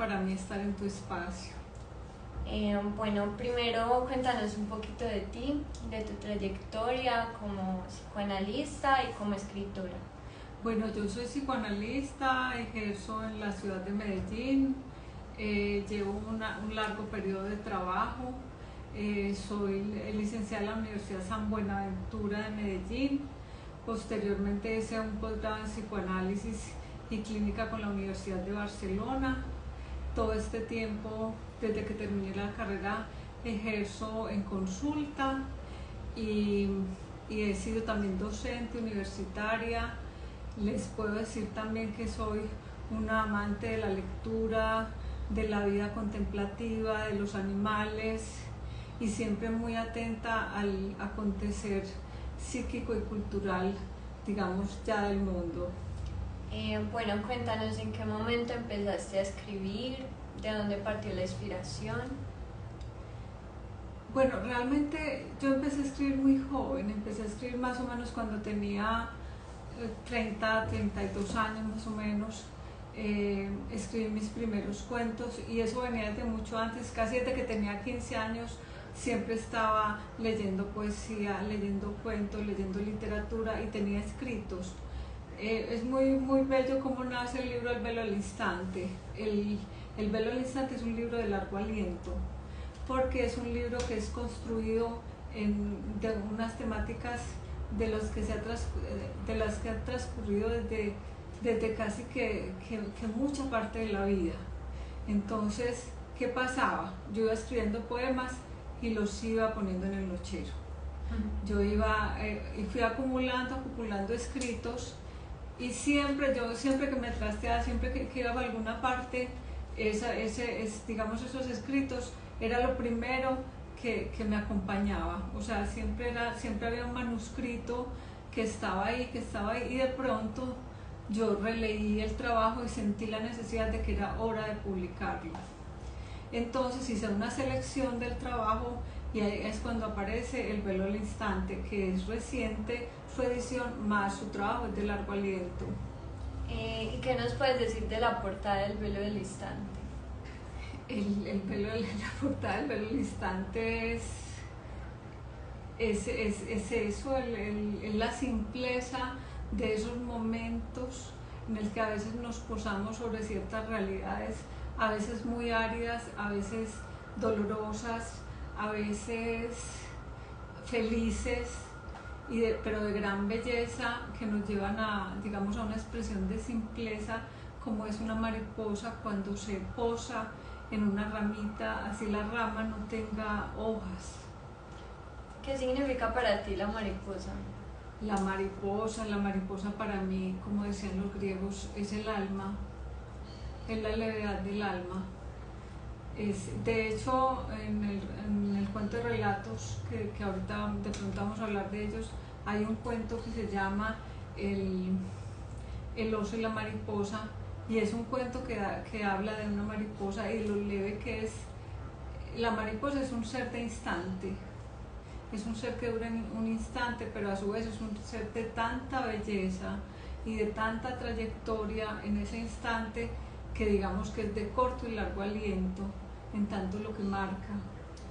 para mí estar en tu espacio. Bueno, primero cuéntanos un poquito de ti, de tu trayectoria como psicoanalista y como escritora. Bueno, yo soy psicoanalista, ejerzo en la ciudad de Medellín, llevo un largo periodo de trabajo, soy licenciada en la Universidad San Buenaventura de Medellín, posteriormente hice un posgrado en psicoanálisis y clínica con la Universidad de Barcelona. Todo este tiempo, desde que terminé la carrera, ejerzo en consulta y he sido también docente universitaria. Les puedo decir también que soy una amante de la lectura, de la vida contemplativa, de los animales y siempre muy atenta al acontecer psíquico y cultural, digamos, ya del mundo. Bueno, cuéntanos en qué momento empezaste a escribir, de dónde partió la inspiración. Bueno, realmente yo empecé a escribir muy joven, empecé a escribir más o menos cuando tenía 30, 32 años más o menos. Escribí mis primeros cuentos y eso venía desde mucho antes, casi desde que tenía 15 años. Siempre estaba leyendo poesía, leyendo cuentos, leyendo literatura y tenía escritos. Es muy bello cómo nace el libro El velo al instante. El velo al instante es un libro de largo aliento, porque es un libro que es construido de unas temáticas de las que han transcurrido desde casi que mucha parte de la vida. Entonces, ¿qué pasaba? Yo iba escribiendo poemas y los iba poniendo en el nochero. Yo iba y fui acumulando escritos y siempre que me trasteaba, siempre que iba a alguna parte, digamos, esos escritos era lo primero que me acompañaba. O sea, siempre había un manuscrito que estaba ahí y de pronto yo releí el trabajo y sentí la necesidad de que era hora de publicarlo. Entonces hice una selección del trabajo y ahí es cuando aparece El velo al instante, que es reciente, su edición más su trabajo es de largo aliento. ¿Y qué nos puedes decir de la portada del velo del instante? La portada del velo al instante es eso, es la simpleza de esos momentos en el que a veces nos posamos sobre ciertas realidades, a veces muy áridas, a veces dolorosas, a veces felices, pero de gran belleza, que nos llevan digamos, a una expresión de simpleza, como es una mariposa cuando se posa en una ramita, así la rama no tenga hojas. ¿Qué significa para ti la mariposa? La mariposa para mí, como decían los griegos, es el alma, es la levedad del alma. De hecho, en el cuento de relatos, que ahorita de pronto vamos a hablar de ellos, hay un cuento que se llama El oso y la mariposa, y es un cuento que habla de una mariposa y lo leve que es. La mariposa es un ser de instante, es un ser que dura un instante, pero a su vez es un ser de tanta belleza y de tanta trayectoria en ese instante, que digamos que es de corto y largo aliento, en tanto lo que marca.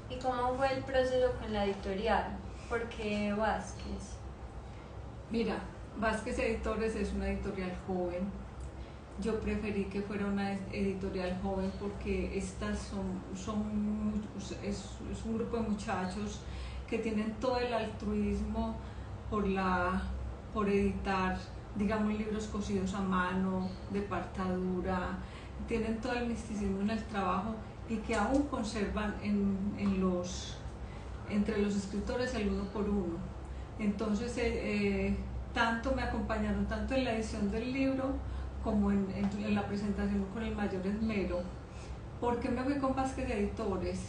¿Y cómo fue el proceso con la editorial? ¿Por qué Vázquez? Mira, Vázquez Editores es una editorial joven. Yo preferí que fuera una editorial joven porque estas es un grupo de muchachos que tienen todo el altruismo por editar, digamos, libros cosidos a mano, de partadura, tienen todo el misticismo en el trabajo y que aún conservan entre los escritores el uno por uno. Entonces, tanto me acompañaron, tanto en la edición del libro como en la presentación, con el mayor esmero. ¿Por qué me fui con Vázquez Editores?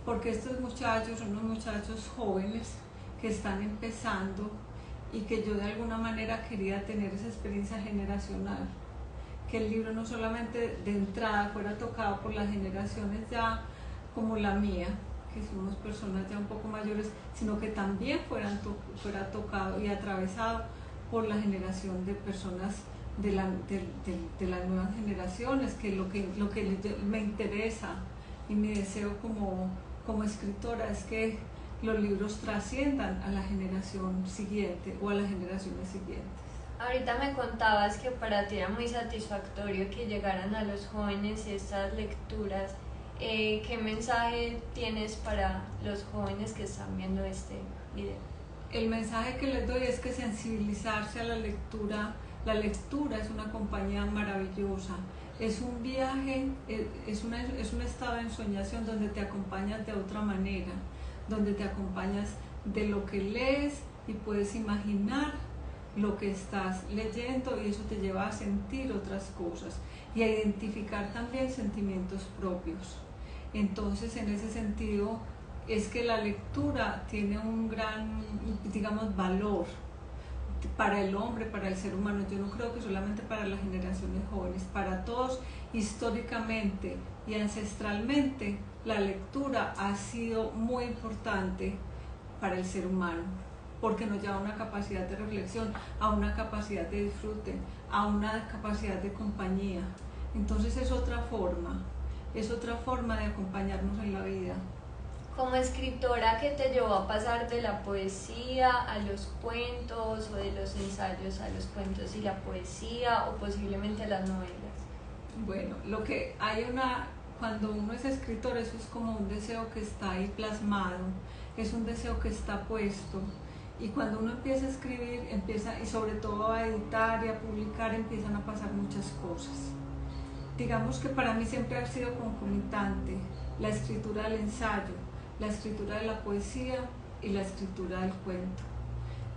Porque estos muchachos son unos muchachos jóvenes que están empezando y que yo de alguna manera quería tener esa experiencia generacional, que el libro no solamente de entrada fuera tocado por las generaciones ya como la mía, que somos personas ya un poco mayores, sino que también fuera tocado y atravesado por la generación de personas de las nuevas generaciones, que lo que me interesa y mi deseo como escritora es que los libros trasciendan a la generación siguiente o a las generaciones siguientes. Ahorita me contabas que para ti era muy satisfactorio que llegaran a los jóvenes estas lecturas. ¿Qué mensaje tienes para los jóvenes que están viendo este video? El mensaje que les doy es que sensibilizarse a la lectura. La lectura es una compañía maravillosa, es un viaje, es un estado de ensoñación donde te acompañas de otra manera, donde te acompañas de lo que lees y puedes imaginar lo que estás leyendo, y eso te lleva a sentir otras cosas y a identificar también sentimientos propios. Entonces, en ese sentido, es que la lectura tiene un gran, digamos, valor para el hombre, para el ser humano. Yo no creo que solamente para las generaciones jóvenes, para todos, históricamente y ancestralmente, la lectura ha sido muy importante para el ser humano, porque nos lleva a una capacidad de reflexión, a una capacidad de disfrute, a una capacidad de compañía. Entonces es otra forma de acompañarnos en la vida. Como escritora, ¿qué te llevó a pasar de la poesía a los cuentos, o de los ensayos a los cuentos y la poesía, o posiblemente a las novelas? Bueno, cuando uno es escritor, eso es como un deseo que está ahí plasmado, es un deseo que está puesto, y cuando uno empieza a escribir, y sobre todo a editar y a publicar, empiezan a pasar muchas cosas. Digamos que para mí siempre ha sido concomitante la escritura del ensayo, la escritura de la poesía y la escritura del cuento.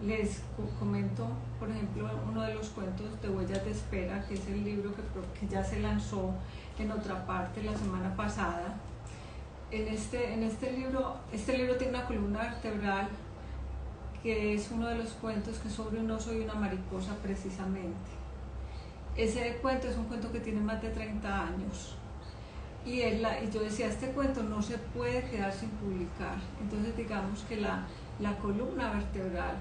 Les comento, por ejemplo, uno de los cuentos de Huellas de Espera, que es el libro que ya se lanzó en otra parte la semana pasada. Este libro tiene una columna vertebral que es uno de los cuentos que es sobre un oso y una mariposa precisamente. Ese cuento es un cuento que tiene más de 30 años. Y yo decía, este cuento no se puede quedar sin publicar. Entonces digamos que la columna vertebral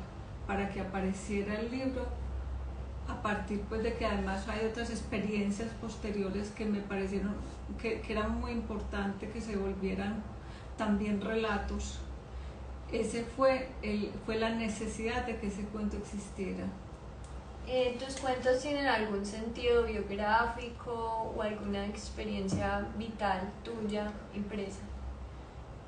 para que apareciera el libro, a partir pues de que además hay otras experiencias posteriores que me parecieron que era muy importante que se volvieran también relatos, fue la necesidad de que ese cuento existiera. ¿Tus cuentos tienen algún sentido biográfico o alguna experiencia vital tuya impresa?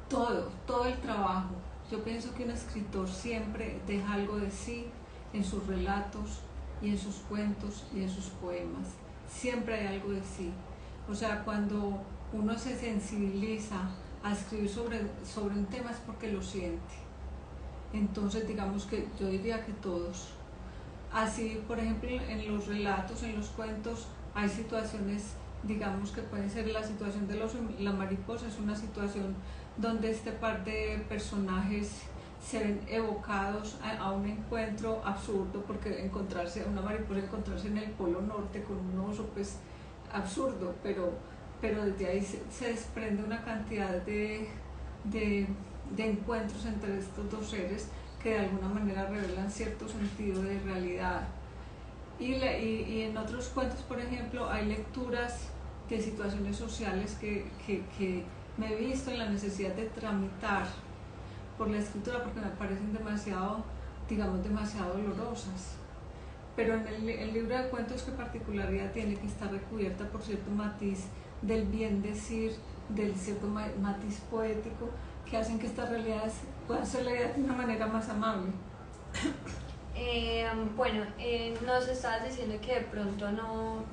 Todo el trabajo. Yo pienso que un escritor siempre deja algo de sí en sus relatos y en sus cuentos y en sus poemas. Siempre hay algo de sí. O sea, cuando uno se sensibiliza a escribir sobre un tema es porque lo siente. Entonces, digamos que yo diría que todos. Así, por ejemplo, en los relatos, en los cuentos, hay situaciones, digamos que pueden ser la situación del oso y la mariposa, es una situación donde este par de personajes se ven evocados a un encuentro absurdo, porque una mariposa encontrarse en el Polo Norte con un oso, pues absurdo, pero desde ahí se desprende una cantidad de encuentros entre estos dos seres que de alguna manera revelan cierto sentido de realidad. Y en otros cuentos, por ejemplo, hay lecturas de situaciones sociales que me he visto en la necesidad de tramitar por la escritura porque me parecen demasiado dolorosas. Pero en el libro de cuentos, ¿qué particularidad tiene? Que está recubierta por cierto matiz del bien decir, del cierto matiz poético, que hacen que estas realidades puedan ser leídas de una manera más amable. Nos estabas diciendo que de pronto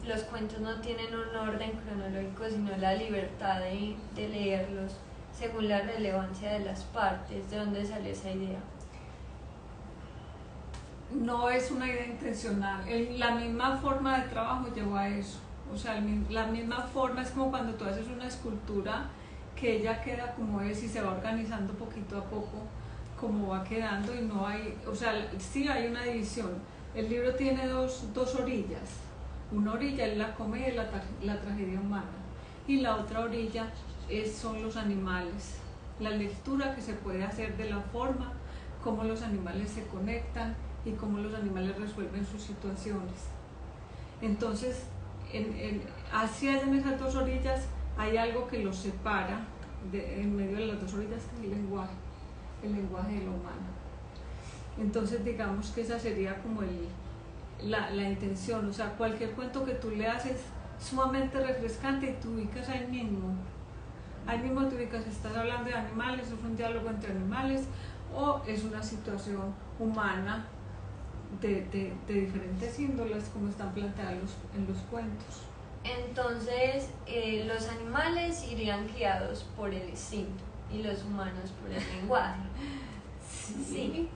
los cuentos no tienen un orden cronológico, sino la libertad de leerlos según la relevancia de las partes. ¿De dónde salió esa idea? No es una idea intencional. La misma forma de trabajo llevó a eso. O sea, la misma forma es como cuando tú haces una escultura que ella queda como es y se va organizando poquito a poco como va quedando, y no hay, o sea, sí hay una división. El libro tiene dos orillas. Una orilla es la comedia y la tragedia humana, y la otra orilla son los animales, la lectura que se puede hacer de la forma como los animales se conectan y cómo los animales resuelven sus situaciones. Entonces, así en esas dos orillas hay algo que los separa, en medio de las dos orillas, que es el lenguaje de lo humano. Entonces, digamos que esa sería como la intención, o sea, cualquier cuento que tú leas es sumamente refrescante y te ubicas ahí mismo te ubicas, estás hablando de animales, es un diálogo entre animales o es una situación humana de diferentes índoles como están planteados en los cuentos. Entonces, los animales irían guiados por el instinto y los humanos por el lenguaje. Sí,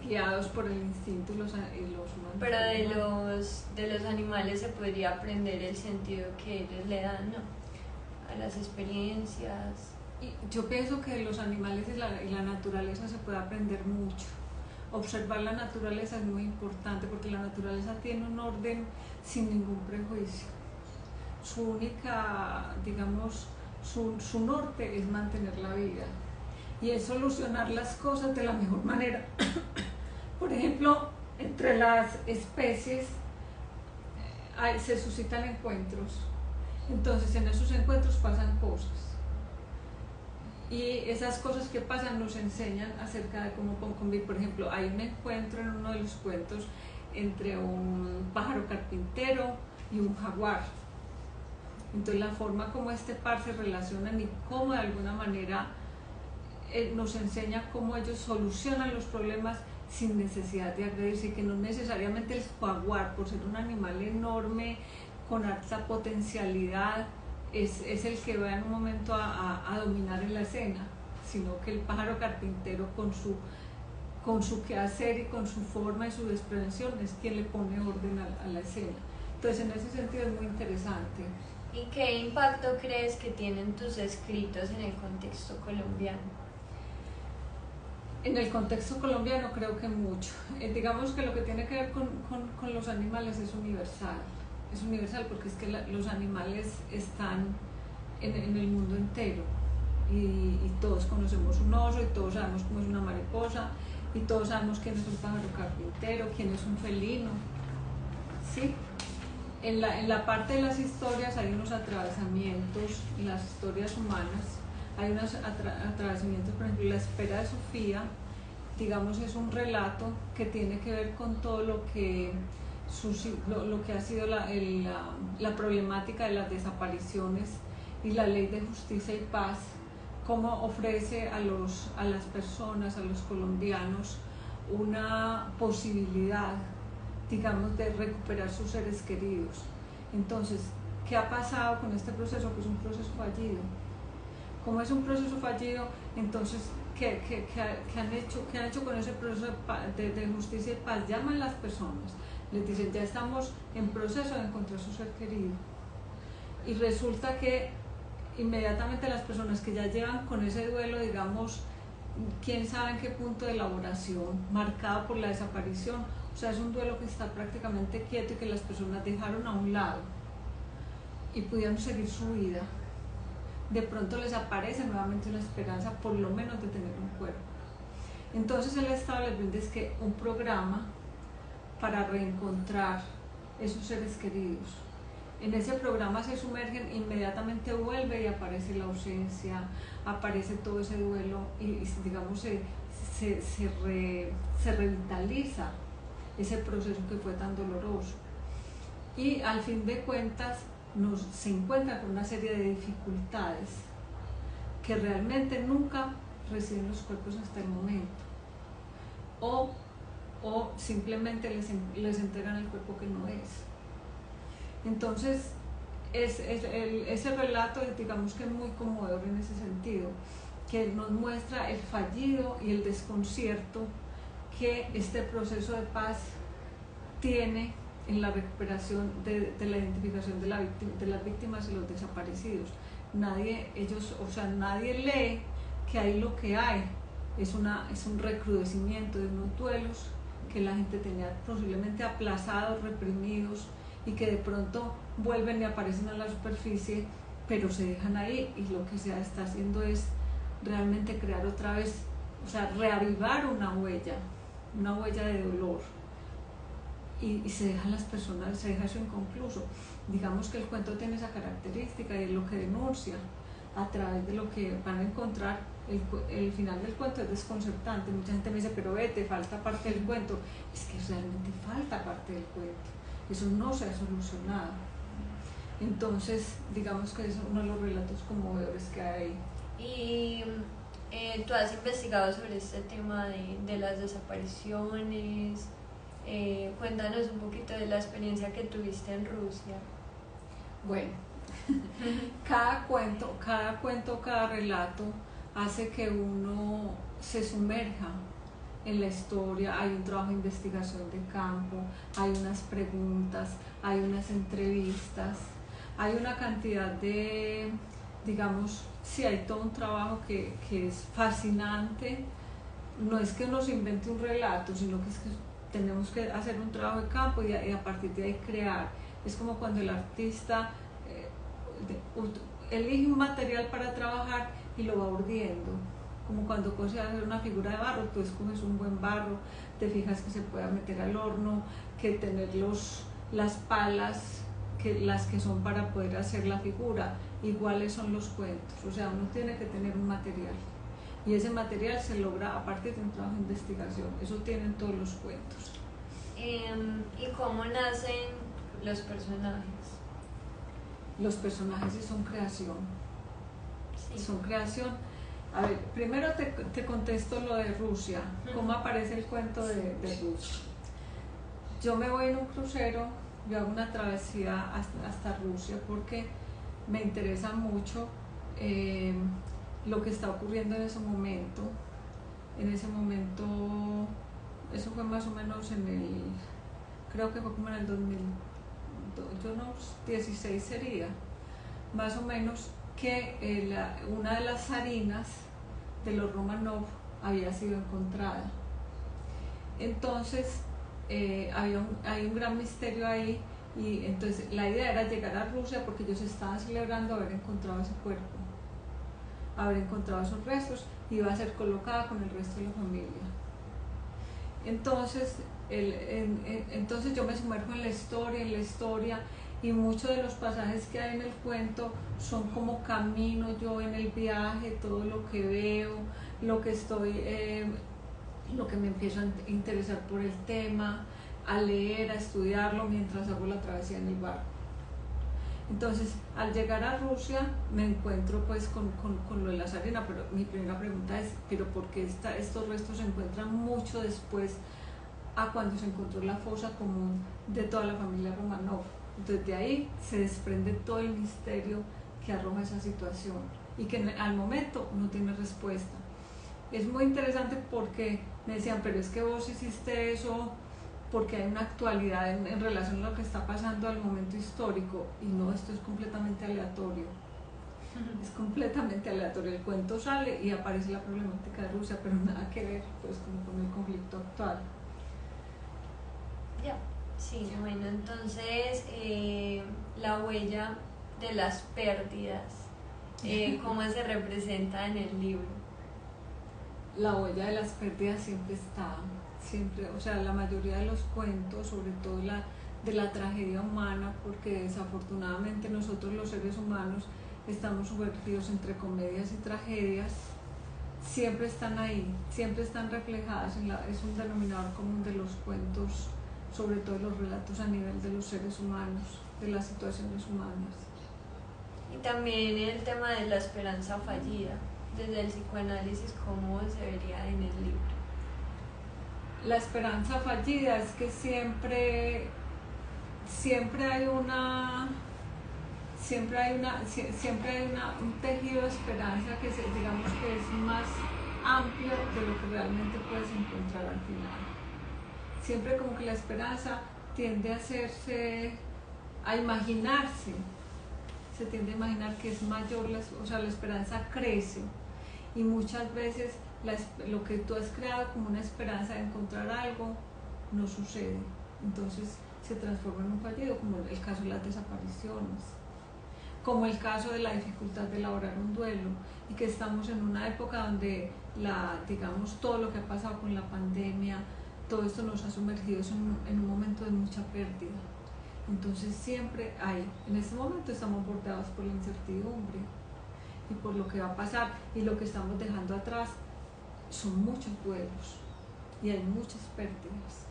guiados por el instinto y los humanos. Pero de los animales se podría aprender el sentido que ellos le dan, ¿no? A las experiencias. Y yo pienso que de los animales y la naturaleza se puede aprender mucho. Observar la naturaleza es muy importante porque la naturaleza tiene un orden sin ningún prejuicio. Su única, digamos, su norte es mantener la vida y es solucionar las cosas de la mejor manera. Por ejemplo, entre las especies se suscitan encuentros, entonces en esos encuentros pasan cosas y esas cosas que pasan nos enseñan acerca de cómo convivir. Por ejemplo, hay un encuentro en uno de los cuentos entre un pájaro carpintero y un jaguar. Entonces la forma como este par se relacionan y cómo de alguna manera nos enseña cómo ellos solucionan los problemas sin necesidad de agredirse, y que no necesariamente el jaguar, por ser un animal enorme con alta potencialidad, es el que va en un momento a dominar en la escena, sino que el pájaro carpintero con su quehacer y con su forma y su desprevención es quien le pone orden a la escena. Entonces en ese sentido es muy interesante. ¿Y qué impacto crees que tienen tus escritos en el contexto colombiano? En el contexto colombiano creo que mucho. Digamos que lo que tiene que ver con los animales es universal. Es universal porque es que los animales están en el mundo entero y todos conocemos un oso y todos sabemos cómo es una mariposa y todos sabemos quién es un pájaro carpintero, quién es un felino. ¿Sí? En la parte de las historias hay unos atravesamientos, en las historias humanas hay unos atravesamientos. Por ejemplo, La espera de Sofía, digamos, es un relato que tiene que ver con todo lo que ha sido la problemática de las desapariciones y la ley de justicia y paz, cómo ofrece a las personas, a los colombianos, una posibilidad, digamos, de recuperar sus seres queridos. Entonces, ¿qué ha pasado con este proceso? Que es un proceso fallido. Como es un proceso fallido, entonces, ¿qué han hecho con ese proceso de justicia y paz? Llaman a las personas, les dicen, ya estamos en proceso de encontrar su ser querido. Y resulta que inmediatamente las personas que ya llevan con ese duelo, digamos, quién sabe en qué punto de elaboración, marcado por la desaparición, o sea, es un duelo que está prácticamente quieto y que las personas dejaron a un lado y pudieron seguir su vida. De pronto les aparece nuevamente una esperanza, por lo menos, de tener un cuerpo. Entonces el Estado les brinda un programa para reencontrar esos seres queridos. En ese programa se sumergen, inmediatamente vuelve y aparece la ausencia, aparece todo ese duelo y digamos se revitaliza ese proceso que fue tan doloroso. Y al fin de cuentas se encuentra con una serie de dificultades que realmente nunca reciben los cuerpos hasta el momento, o simplemente les entregan el cuerpo que no es. Entonces ese relato, digamos, que es muy conmovedor en ese sentido, que nos muestra el fallido y el desconcierto que este proceso de paz tiene en la recuperación de la identificación de las víctimas y los desaparecidos. Nadie lee que ahí lo que hay es un recrudecimiento de unos duelos que la gente tenía posiblemente aplazados, reprimidos, y que de pronto vuelven y aparecen a la superficie, pero se dejan ahí, y lo que se está haciendo es realmente crear otra vez, o sea, reavivar una huella de dolor. y se dejan las personas, se deja eso inconcluso. Digamos que el cuento tiene esa característica y es lo que denuncia a través de lo que van a encontrar. El final del cuento es desconcertante. Mucha gente me dice, pero te falta parte del cuento. Es que realmente falta parte del cuento. Eso no se ha solucionado. Entonces, digamos que es uno de los relatos conmovedores que hay. Y tú has investigado sobre este tema de las desapariciones. Cuéntanos un poquito de la experiencia que tuviste en Rusia. Bueno, cada cuento, cada relato hace que uno se sumerja en la historia. Hay un trabajo de investigación de campo, hay unas preguntas, hay unas entrevistas, hay una cantidad de, digamos, sí, hay todo un trabajo que es fascinante. No es que uno se invente un relato, sino que es que tenemos que hacer un trabajo de campo y a partir de ahí crear. Es como cuando el artista elige un material para trabajar y lo va urdiendo. Como cuando coses hacer una figura de barro, tú escoges un buen barro, te fijas que se pueda meter al horno, que tener las palas, las que son para poder hacer la figura, iguales son los cuentos. O sea, uno tiene que tener un material. Y ese material se logra a partir de un trabajo de investigación. Eso tienen todos los cuentos. ¿Y cómo nacen los personajes? Los personajes son creación. Sí. Son creación. A ver, primero te contesto lo de Rusia. ¿Cómo aparece el cuento de Rusia? Yo me voy en un crucero, yo hago una travesía hasta Rusia porque me interesa mucho lo que está ocurriendo en ese momento. En ese momento, eso fue más o menos creo que fue como en el 2016 sería, más o menos, que una de las zarinas de los Romanov había sido encontrada. Entonces, hay un gran misterio ahí, y entonces la idea era llegar a Rusia porque ellos estaban celebrando haber encontrado ese cuerpo, haber encontrado esos restos, y iba a ser colocada con el resto de la familia. Entonces, entonces yo me sumerjo en la historia, y muchos de los pasajes que hay en el cuento son como camino yo en el viaje, todo lo que veo, lo que me empiezo a interesar por el tema, a leer, a estudiarlo mientras hago la travesía en el barco. Entonces, al llegar a Rusia me encuentro pues con lo de la zarina, pero mi primera pregunta es, ¿pero por qué estos restos se encuentran mucho después a cuando se encontró la fosa común de toda la familia Romanov? Entonces de ahí se desprende todo el misterio que arroja esa situación y que al momento no tiene respuesta. Es muy interesante porque me decían, pero es que vos hiciste eso porque hay una actualidad en relación a lo que está pasando al momento histórico, y no, esto es completamente aleatorio. Es completamente aleatorio. El cuento sale y aparece la problemática de Rusia, pero nada que ver pues como con el conflicto actual. Ya. Sí, bueno, entonces la huella de las pérdidas, ¿cómo se representa en el libro? La huella de las pérdidas siempre está, siempre, o sea, la mayoría de los cuentos, sobre todo de la tragedia humana, porque desafortunadamente nosotros los seres humanos estamos sumergidos entre comedias y tragedias, siempre están ahí, siempre están reflejadas, es un denominador común de los cuentos, sobre todo los relatos a nivel de los seres humanos, de las situaciones humanas. Y también el tema de la esperanza fallida, desde el psicoanálisis, ¿cómo se vería en el libro? La esperanza fallida es que siempre hay un tejido de esperanza que digamos que es más amplio de lo que realmente puedes encontrar al final. Siempre como que la esperanza tiende a imaginarse, se tiende a imaginar que es mayor, o sea, la esperanza crece, y muchas veces lo que tú has creado como una esperanza de encontrar algo no sucede, entonces se transforma en un fallido, como el caso de las desapariciones, como el caso de la dificultad de elaborar un duelo, y que estamos en una época donde digamos todo lo que ha pasado con la pandemia, todo esto nos ha sumergido en un momento de mucha pérdida. Entonces siempre hay, en este momento estamos bordeados por la incertidumbre y por lo que va a pasar, y lo que estamos dejando atrás son muchos duelos y hay muchas pérdidas.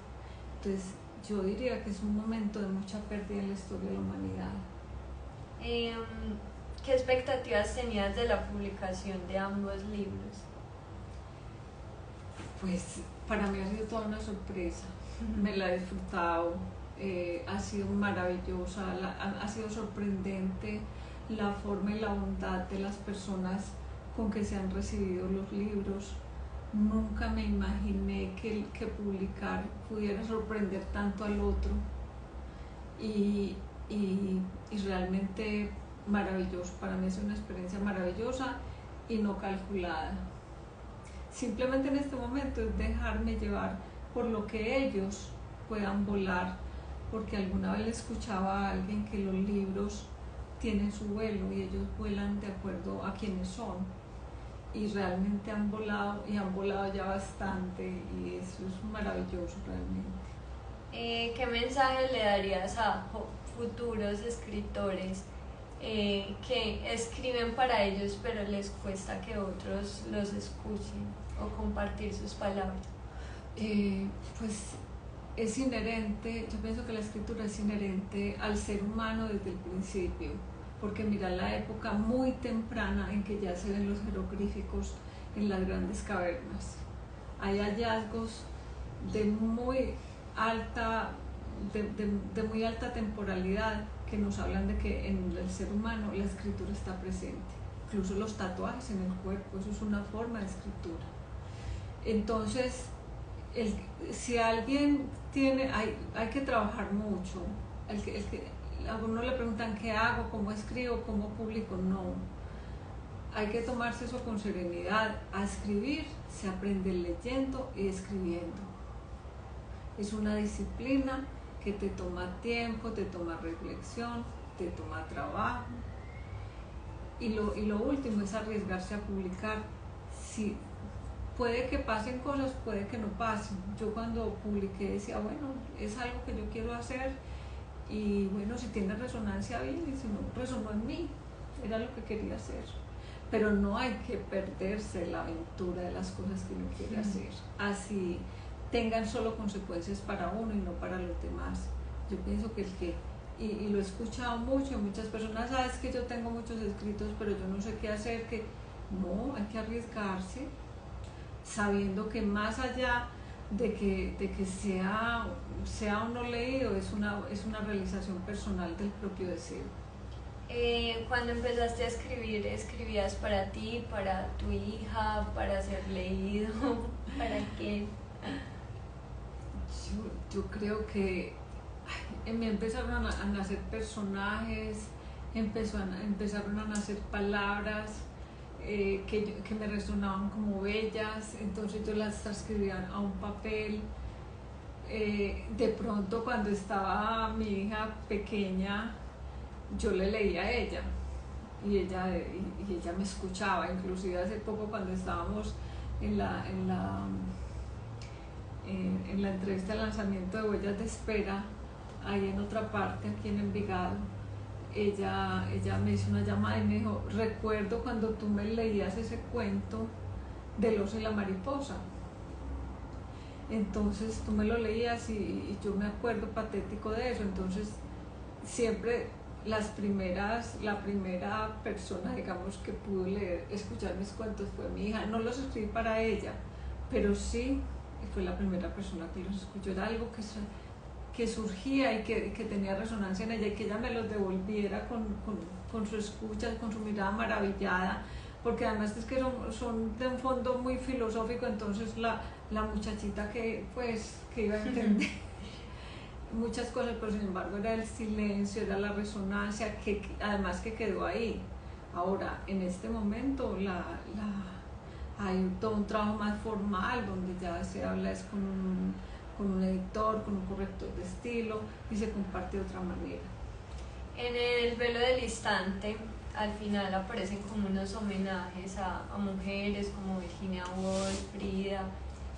Entonces yo diría que es un momento de mucha pérdida en la historia de la humanidad. ¿Qué expectativas tenías de la publicación de ambos libros? Pues para mí ha sido toda una sorpresa, me la he disfrutado, ha sido maravillosa, ha sido sorprendente la forma y la bondad de las personas con que se han recibido los libros. Nunca me imaginé que publicar pudiera sorprender tanto al otro, y realmente maravilloso. Para mí es una experiencia maravillosa y no calculada. Simplemente en este momento es dejarme llevar por lo que ellos puedan volar, porque alguna vez le escuchaba a alguien que los libros tienen su vuelo y ellos vuelan de acuerdo a quienes son, y realmente han volado, y han volado ya bastante, y eso es maravilloso realmente. ¿Qué mensaje le darías a futuros escritores que escriben para ellos pero les cuesta que otros los escuchen o compartir sus palabras? Pues es inherente, yo pienso que la escritura es inherente al ser humano desde el principio, porque mira la época muy temprana en que ya se ven los jeroglíficos en las grandes cavernas. Hay hallazgos de muy alta temporalidad que nos hablan de que en el ser humano la escritura está presente. Incluso los tatuajes en el cuerpo, eso es una forma de escritura. Entonces, si alguien tiene, hay que trabajar mucho. A uno le preguntan qué hago, cómo escribo, cómo publico. No, hay que tomarse eso con serenidad. A escribir se aprende leyendo y escribiendo. Es una disciplina que te toma tiempo, te toma reflexión, te toma trabajo. Y lo último es arriesgarse a publicar. Si puede que pasen cosas, puede que no pasen. Yo cuando publiqué decía, bueno, es algo que yo quiero hacer, y bueno, si tiene resonancia bien, y si no resonó en mí, era lo que quería hacer. Pero no hay que perderse la aventura de las cosas que uno quiere hacer, así tengan solo consecuencias para uno y no para los demás. Yo pienso que y lo he escuchado mucho, muchas personas, sabes que yo tengo muchos escritos, pero yo no sé qué hacer, que no, hay que arriesgarse, sabiendo que más allá de que sea o no leído, es una realización personal del propio deseo. Cuando empezaste a escribir, ¿escribías para ti, para tu hija, para ser leído? ¿Para qué? Yo creo que me empezaron a nacer personajes, empezaron a nacer palabras que me resonaban como bellas, entonces yo las transcribía a un papel. De pronto, cuando estaba mi hija pequeña, yo le leía a ella y ella me escuchaba. Inclusive hace poco, cuando estábamos en la entrevista de lanzamiento de Huellas de Espera, ahí en otra parte, aquí en Envigado, ella me hizo una llamada y me dijo, recuerdo cuando tú me leías ese cuento del oso y la mariposa. Entonces tú me lo leías y yo me acuerdo patético de eso. Entonces siempre la primera persona, digamos, que pudo escuchar mis cuentos fue mi hija. No los escribí para ella, pero sí fue la primera persona que los escuchó. Era algo que surgía y que tenía resonancia en ella, y que ella me los devolviera con su escucha, con su mirada maravillada, porque además es que son de un fondo muy filosófico. Entonces la muchachita que iba a entender muchas cosas, pero sin embargo era el silencio, era la resonancia, que además que quedó ahí. Ahora, en este momento hay todo un trabajo más formal, donde ya se habla es con un editor, con un corrector de estilo, y se comparte de otra manera. En El velo del instante, al final aparecen como unos homenajes a mujeres como Virginia Woolf, Frida.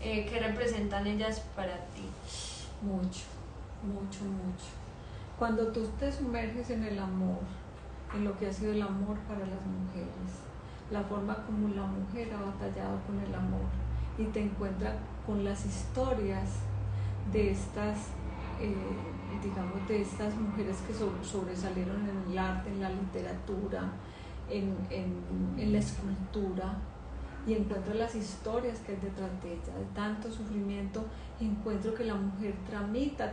¿Qué representan ellas para ti? Mucho, mucho, mucho. Cuando tú te sumerges en el amor, en lo que ha sido el amor para las mujeres, la forma como la mujer ha batallado con el amor y te encuentras con las historias de estas, digamos, de estas mujeres que sobresalieron en el arte, en la literatura, en la escultura, y encuentro las historias que hay detrás de ella, de tanto sufrimiento, encuentro que la mujer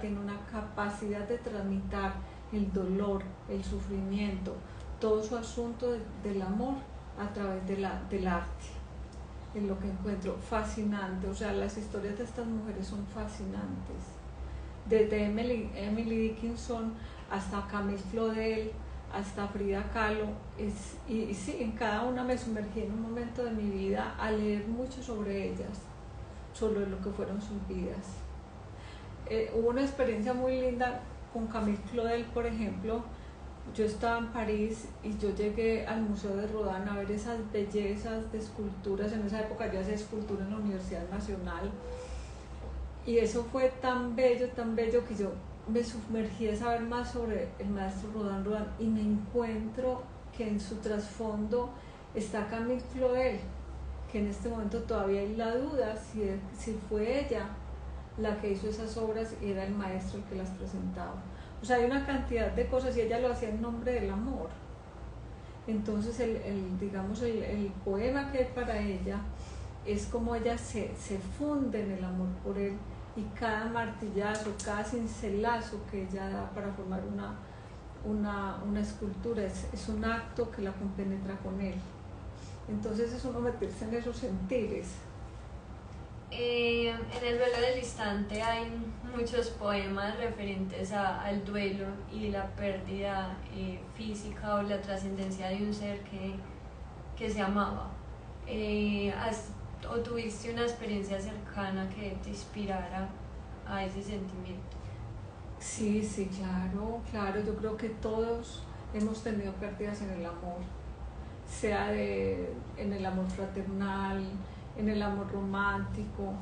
tiene una capacidad de tramitar el dolor, el sufrimiento, todo su asunto del amor a través del arte. Es lo que encuentro fascinante, o sea, las historias de estas mujeres son fascinantes. Desde Emily Dickinson hasta Camille Claudel, hasta Frida Kahlo, y sí, en cada una me sumergí en un momento de mi vida a leer mucho sobre ellas, sobre lo que fueron sus vidas. Hubo una experiencia muy linda con Camille Claudel, por ejemplo. Yo estaba en París y yo llegué al Museo de Rodin a ver esas bellezas de esculturas. En esa época yo hacía escultura en la Universidad Nacional, y eso fue tan bello que yo me sumergí a saber más sobre el maestro Rodin, y me encuentro que en su trasfondo está Camille Claudel, que en este momento todavía hay la duda si fue ella la que hizo esas obras y era el maestro el que las presentaba. O sea, hay una cantidad de cosas y ella lo hacía en nombre del amor. Entonces el poema que hay para ella es como ella se funde en el amor por él, y cada martillazo, cada cincelazo que ella da para formar una escultura es un acto que la compenetra con él. Entonces es uno meterse en esos sentires. En el duelo del instante hay muchos poemas referentes al duelo y la pérdida física o la trascendencia de un ser que se amaba. ¿O tuviste una experiencia cercana que te inspirara a ese sentimiento? Sí, claro, yo creo que todos hemos tenido pérdidas en el amor, sea en el amor fraternal, en el amor romántico.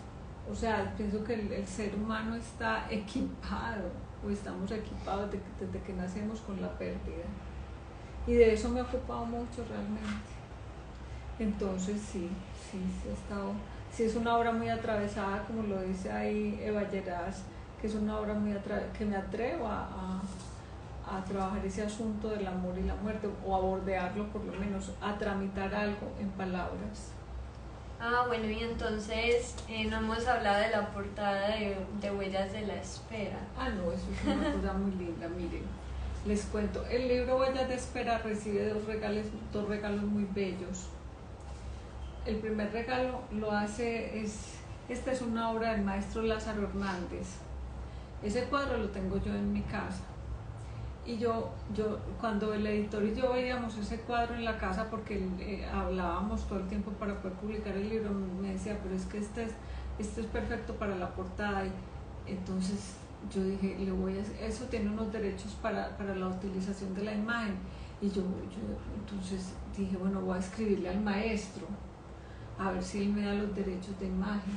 O sea, pienso que el ser humano está equipado, o estamos equipados desde que nacemos con la pérdida, y de eso me ha ocupado mucho realmente. Entonces sí es una obra muy atravesada, como lo dice ahí Eva Lleras, que es una obra que me atrevo a trabajar ese asunto del amor y la muerte, o a bordearlo, por lo menos a tramitar algo en palabras. Bueno, y entonces no hemos hablado de la portada de Huellas de la Espera. No, eso es una cosa muy linda. Miren, les cuento, el libro Huellas de Espera recibe dos regalos muy bellos. El primer regalo esta es una obra del maestro Lázaro Hernández. Ese cuadro lo tengo yo en mi casa, y yo cuando el editor y yo veíamos ese cuadro en la casa, porque hablábamos todo el tiempo para poder publicar el libro, me decía, pero es que este es perfecto para la portada. Y entonces yo dije, eso tiene unos derechos para la utilización de la imagen, y yo entonces dije, bueno, voy a escribirle al maestro a ver si él me da los derechos de imagen.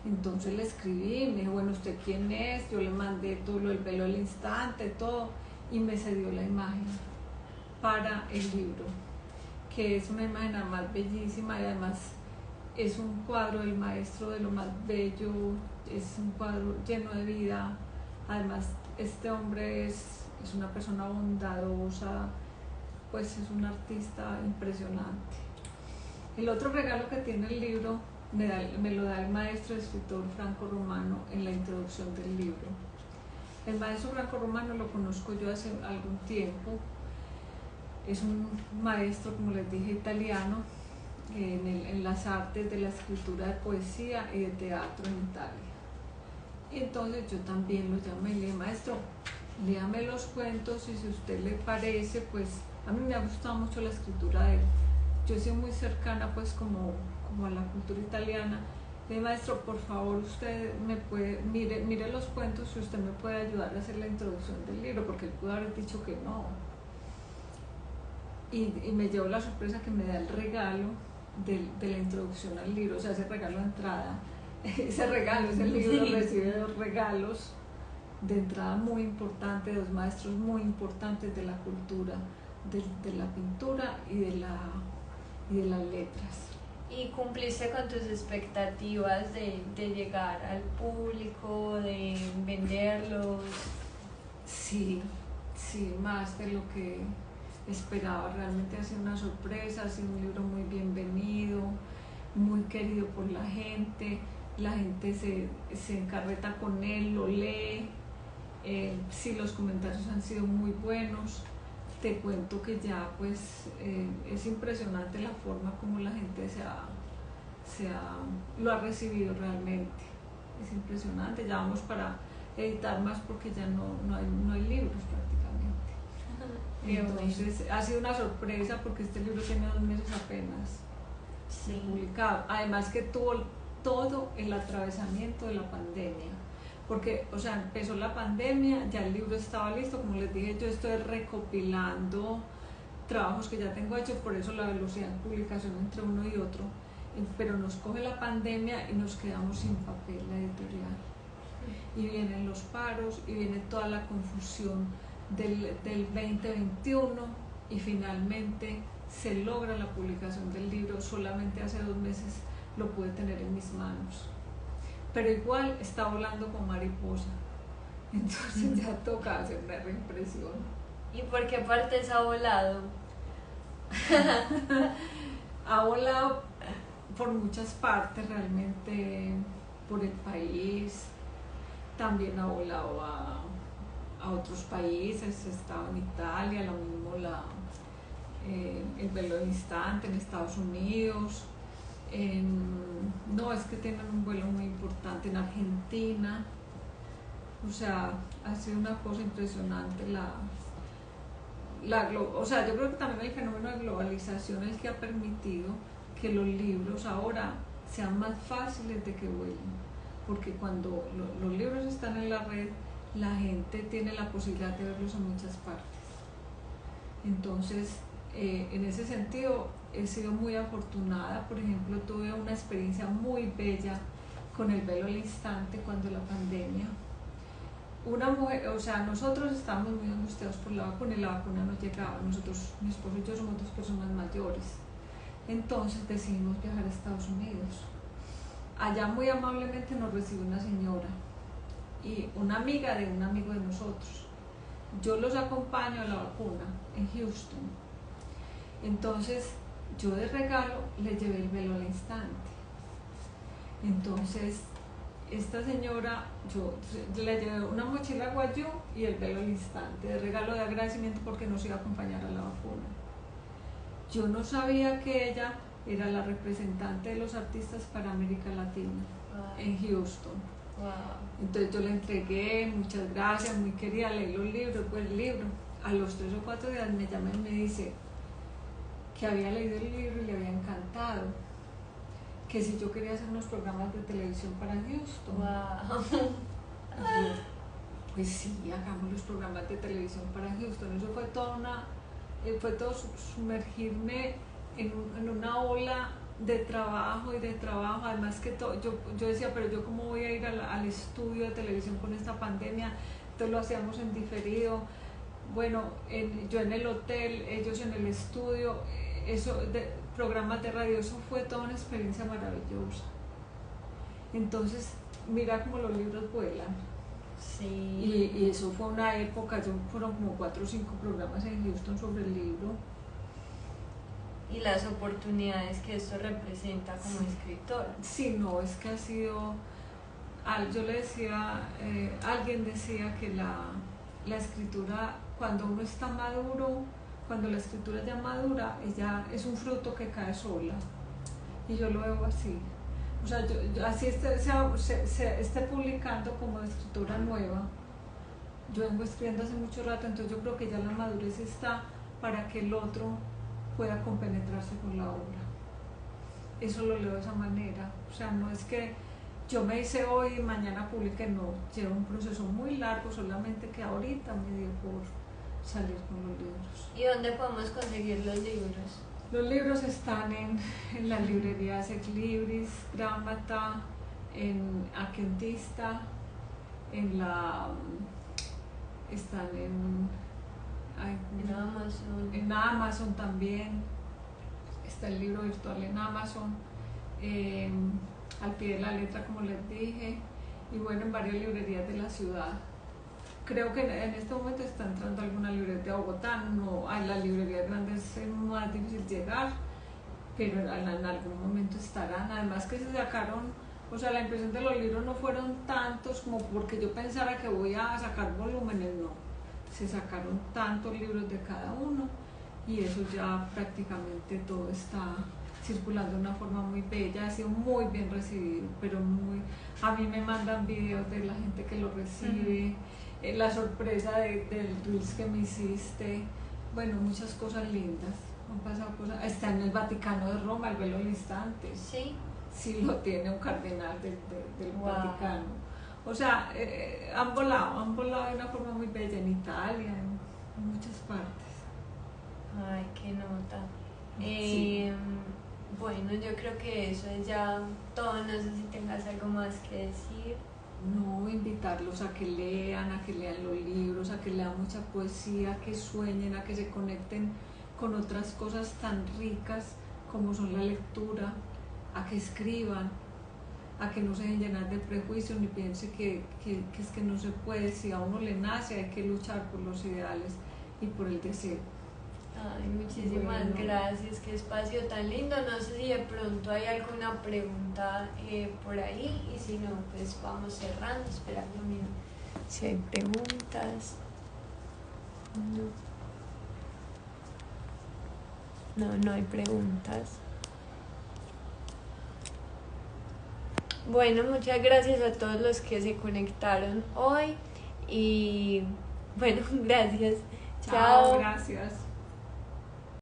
Entonces le escribí, me dijo, bueno, ¿usted quién es? Yo le mandé todo lo del velo al instante, todo, y me cedió la imagen para el libro, que es una imagen además bellísima, y además es un cuadro del maestro de lo más bello, es un cuadro lleno de vida. Además, este hombre es una persona bondadosa, pues es un artista impresionante. El otro regalo que tiene el libro me lo da el maestro escritor Franco Romano en la introducción del libro. El maestro Franco Romano lo conozco yo hace algún tiempo. Es un maestro, como les dije, italiano, en las artes de la escritura de poesía y de teatro en Italia. Y entonces yo también lo llamé y le dije, maestro, léame los cuentos, y si a usted le parece, pues a mí me ha gustado mucho la escritura de él. Yo soy muy cercana pues como a la cultura italiana. Le dije, maestro, por favor, usted me mire los cuentos, si usted me puede ayudar a hacer la introducción del libro, porque él pudo haber dicho que no. Y me llevó la sorpresa que me da el regalo de la introducción al libro, o sea, ese regalo de entrada, ese regalo, ese libro recibe 2 regalos de entrada muy importantes, 2 maestros muy importantes de la cultura, de la pintura y de las letras. ¿Y cumpliste con tus expectativas de llegar al público, de venderlos? Sí, más de lo que esperaba. Realmente ha sido una sorpresa, ha sido un libro muy bienvenido, muy querido por la gente se encarreta con él, lo lee. Sí, los comentarios han sido muy buenos. Te cuento que ya pues es impresionante la forma como la gente lo ha recibido realmente. Es impresionante, ya vamos para editar más porque ya no hay libros prácticamente. Entonces ha sido una sorpresa porque este libro tiene 2 meses apenas publicado. Además que tuvo todo el atravesamiento de la pandemia. Porque, o sea, empezó la pandemia, ya el libro estaba listo, como les dije, yo estoy recopilando trabajos que ya tengo hechos, por eso la velocidad de publicación entre uno y otro, pero nos coge la pandemia y nos quedamos sin papel, la editorial. Y vienen los paros, y viene toda la confusión del 2021, y finalmente se logra la publicación del libro. Solamente hace 2 meses lo pude tener en mis manos. Pero igual está volando con mariposa, entonces ya toca hacer una reimpresión. ¿Y por qué partes ha volado? Ha volado por muchas partes realmente, por el país, también ha volado a otros países, estaba en Italia, lo mismo el Velo del Instante en Estados Unidos. No, es que tienen un vuelo muy importante en Argentina. O sea, ha sido una cosa impresionante o sea, yo creo que también el fenómeno de globalización es el que ha permitido que los libros ahora sean más fáciles de que vuelen, porque cuando los libros están en la red, la gente tiene la posibilidad de verlos en muchas partes. Entonces, en ese sentido he sido muy afortunada. Por ejemplo, tuve una experiencia muy bella con el Velo al Instante cuando la pandemia. Una mujer, o sea, nosotros estábamos muy angustiados por la vacuna y la vacuna no llegaba. Nosotros, mi esposo y yo, somos 2 personas mayores. Entonces decidimos viajar a Estados Unidos. Allá muy amablemente nos recibió una señora y una amiga de un amigo de nosotros. Yo los acompaño a la vacuna en Houston. Entonces yo de regalo le llevé el Velo al Instante. Entonces esta señora, yo le llevé una mochila guayú y el Velo al Instante de regalo de agradecimiento porque nos iba a acompañar a la vacuna. Yo no sabía que ella era la representante de los artistas para América Latina en Houston. Entonces yo le entregué, muchas gracias, muy querida, leí los libros, pues el libro. A los 3 o 4 días me llama y me dice que había leído el libro y le había encantado, que si yo quería hacer unos programas de televisión para Houston. Yo, pues sí, hagamos los programas de televisión para Houston. Eso fue todo sumergirme en una ola de trabajo, además que yo decía, pero yo cómo voy a ir al estudio de televisión con esta pandemia. Entonces lo hacíamos en diferido, bueno, yo en el hotel, ellos en el estudio, programas de radio, eso fue toda una experiencia maravillosa. Entonces mira cómo los libros vuelan. Sí. Y eso fue una época, fueron como 4 o 5 programas en Houston sobre el libro. Y las oportunidades que esto representa como escritora. Sí, no, es que ha sido, yo le decía, alguien decía que la escritura, cuando uno está maduro, cuando la escritura ya madura, ella es un fruto que cae sola. Y yo lo veo así. O sea, yo así esté publicando como escritora nueva, yo vengo escribiendo hace mucho rato, entonces yo creo que ya la madurez está para que el otro pueda compenetrarse con la obra. Eso lo leo de esa manera. O sea, no es que yo me hice hoy y mañana publique, no. Lleva un proceso muy largo, solamente que ahorita me dio por salir con los libros. ¿Y dónde podemos conseguir los libros? Los libros están en las librerías Ex Libris, Gramata, en Adventista, están en Amazon también, está el libro virtual en Amazon, al pie de la letra como les dije, y bueno, en varias librerías de la ciudad. Creo que en este momento está entrando alguna librería de Bogotá, no, a las librerías grandes es más difícil llegar, pero en algún momento estarán. Además que se sacaron, o sea, la impresión de los libros no fueron tantos como porque yo pensara que voy a sacar volúmenes, no. Se sacaron tantos libros de cada uno y eso ya prácticamente todo está circulando de una forma muy bella, ha sido muy bien recibido, pero a mí me mandan videos de la gente que lo recibe, la sorpresa del Reels que me hiciste, bueno, muchas cosas lindas, han pasado cosas, está en el Vaticano de Roma, el velo al instante, sí lo tiene un cardenal del Vaticano, o sea, han volado de una forma muy bella en Italia, en muchas partes. Ay, qué nota. Sí. Bueno, yo creo que eso es ya todo, no sé si tengas algo más que decir. No, invitarlos a que lean los libros, a que lean mucha poesía, a que sueñen, a que se conecten con otras cosas tan ricas como son la lectura, a que escriban, a que no se dejen llenar de prejuicios ni piense que es que no se puede, si a uno le nace hay que luchar por los ideales y por el deseo. Ay, muchísimas gracias, qué espacio tan lindo. No sé si de pronto hay alguna pregunta por ahí y si no, pues vamos cerrando, esperando si hay preguntas. No hay preguntas. Bueno, muchas gracias a todos los que se conectaron hoy y bueno, gracias. Chao. Gracias.